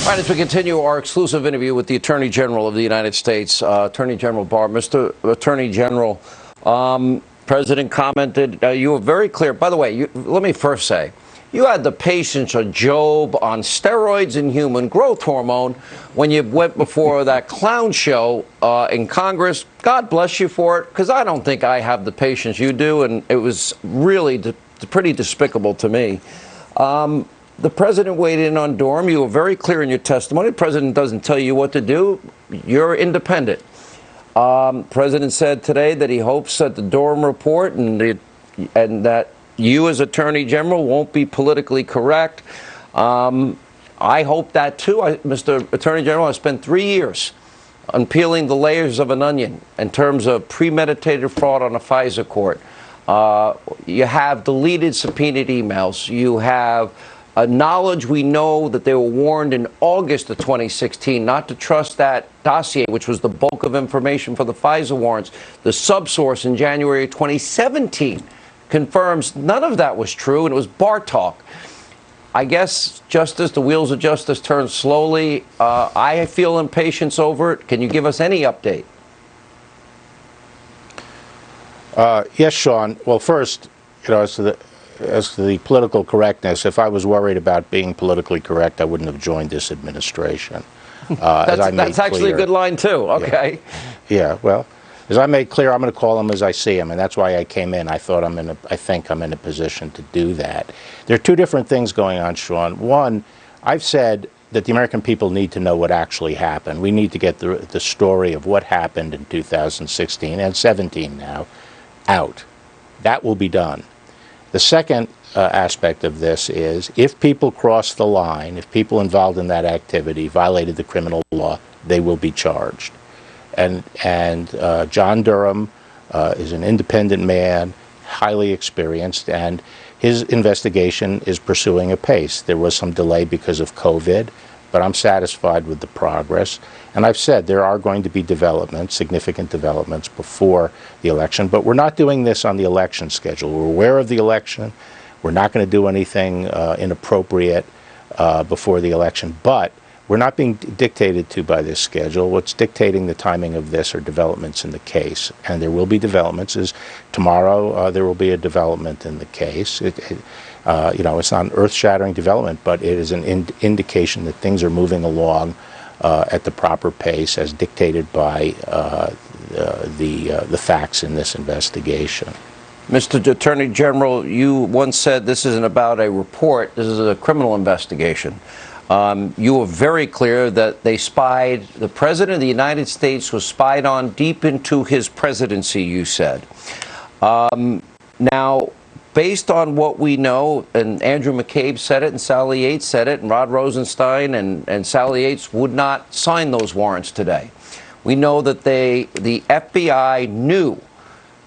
All right, as we continue our exclusive interview with the Attorney General of the United States, Attorney General Barr. Mr. Attorney General, President commented, you were very clear. By the way, let me first say, you had the patience of Job on steroids and human growth hormone when you went before that clown show in Congress. God bless you for it, because I don't think I have the patience you do, and it was really pretty despicable to me. The president weighed in on Durham. You were very clear in your testimony. The president doesn't tell you what to do. You're independent. President said today that he hopes that the Durham report and that you as Attorney General won't be politically correct. I hope that too. Mr. Attorney General, I spent 3 years unpeeling the layers of an onion in terms of premeditated fraud on a FISA court. You have deleted subpoenaed emails. You have knowledge. We know that they were warned in August of 2016 not to trust that dossier, which was the bulk of information for the FISA warrants. The subsource in January 2017 confirms none of that was true, and it was Barr talk. I guess justice, the wheels of justice turn slowly. I feel impatience over it. Can you give us any update? Yes, Sean. Well, first, as to the political correctness, if I was worried about being politically correct, I wouldn't have joined this administration. That's actually a good line, too. Okay. Yeah, well, as I made clear, I'm going to call them as I see them, and that's why I came in. I think I'm in a position to do that. There are two different things going on, Sean. One, I've said that the American people need to know what actually happened. We need to get the story of what happened in 2016 and 17 now out. That will be done. The second aspect of this is if people cross the line, if people involved in that activity violated the criminal law, they will be charged. And John Durham is an independent man, highly experienced, and his investigation is pursuing a pace. There was some delay because of COVID, but I'm satisfied with the progress. And I've said there are going to be developments, significant developments before the election, but we're not doing this on the election schedule. We're aware of the election. We're not going to do anything inappropriate before the election, but we're not being dictated to by this schedule. What's dictating the timing of this are developments in the case, and there will be developments. Tomorrow there will be a development in the case. It's not an earth-shattering development, but it is an indication that things are moving along at the proper pace as dictated by the facts in this investigation. Mr. Attorney General, you once said this isn't about a report, this is a criminal investigation. You were very clear that the President of the United States was spied on deep into his presidency, you said. Now, based on what we know, and Andrew McCabe said it, and Sally Yates said it, and Rod Rosenstein and Sally Yates would not sign those warrants today. We know that the FBI knew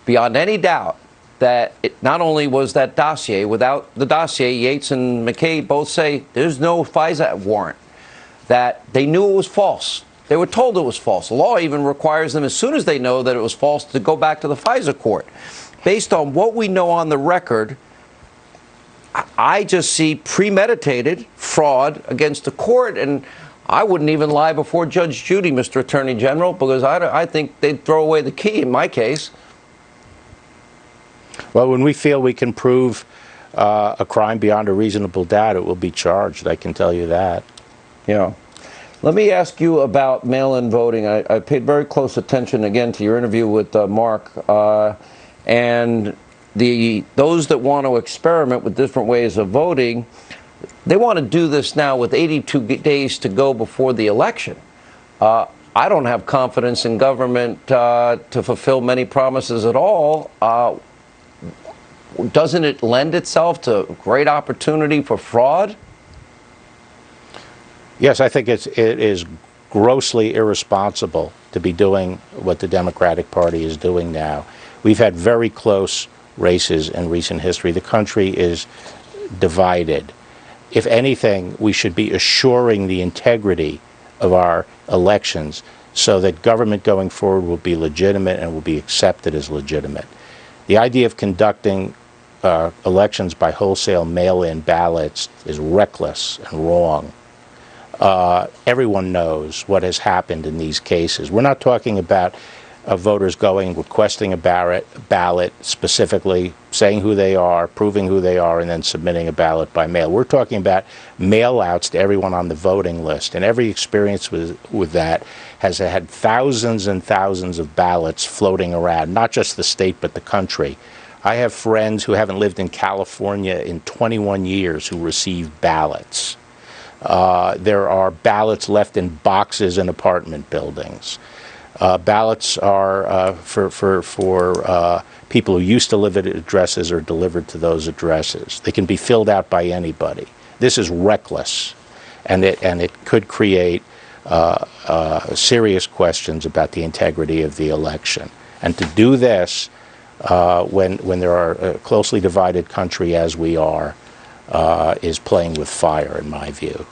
beyond any doubt that it not only was that dossier, without the dossier, Yates and McCabe both say there's no FISA warrant, that they knew it was false. They were told it was false. The law even requires them, as soon as they know that it was false, to go back to the FISA court. Based on what we know on the record, I just see premeditated fraud against the court, and I wouldn't even lie before Judge Judy, Mr. Attorney General, because I think they'd throw away the key in my case. Well, when we feel we can prove a crime beyond a reasonable doubt, it will be charged. I can tell you that. Yeah. Let me ask you about mail-in voting. I paid very close attention, again, to your interview with Mark. And those that want to experiment with different ways of voting, they want to do this now with 82 days to go before the election. I don't have confidence in government to fulfill many promises at all. Doesn't it lend itself to great opportunity for fraud? Yes, I think it is grossly irresponsible to be doing what the Democratic Party is doing now. We've had very close races in recent history. The country is divided. If anything, we should be assuring the integrity of our elections so that government going forward will be legitimate and will be accepted as legitimate. The idea of conducting elections by wholesale mail-in ballots is reckless and wrong. Everyone knows what has happened in these cases. We're not talking about voters going, requesting a ballot specifically, saying who they are, proving who they are, and then submitting a ballot by mail. We're talking about mail-outs to everyone on the voting list, and every experience with that has had thousands and thousands of ballots floating around, not just the state but the country. I have friends who haven't lived in California in 21 years who receive ballots. There are ballots left in boxes in apartment buildings. Ballots are for people who used to live at addresses or delivered to those addresses. They can be filled out by anybody. This is reckless, and it could create serious questions about the integrity of the election. And to do this when there are a closely divided country as we are is playing with fire, in my view.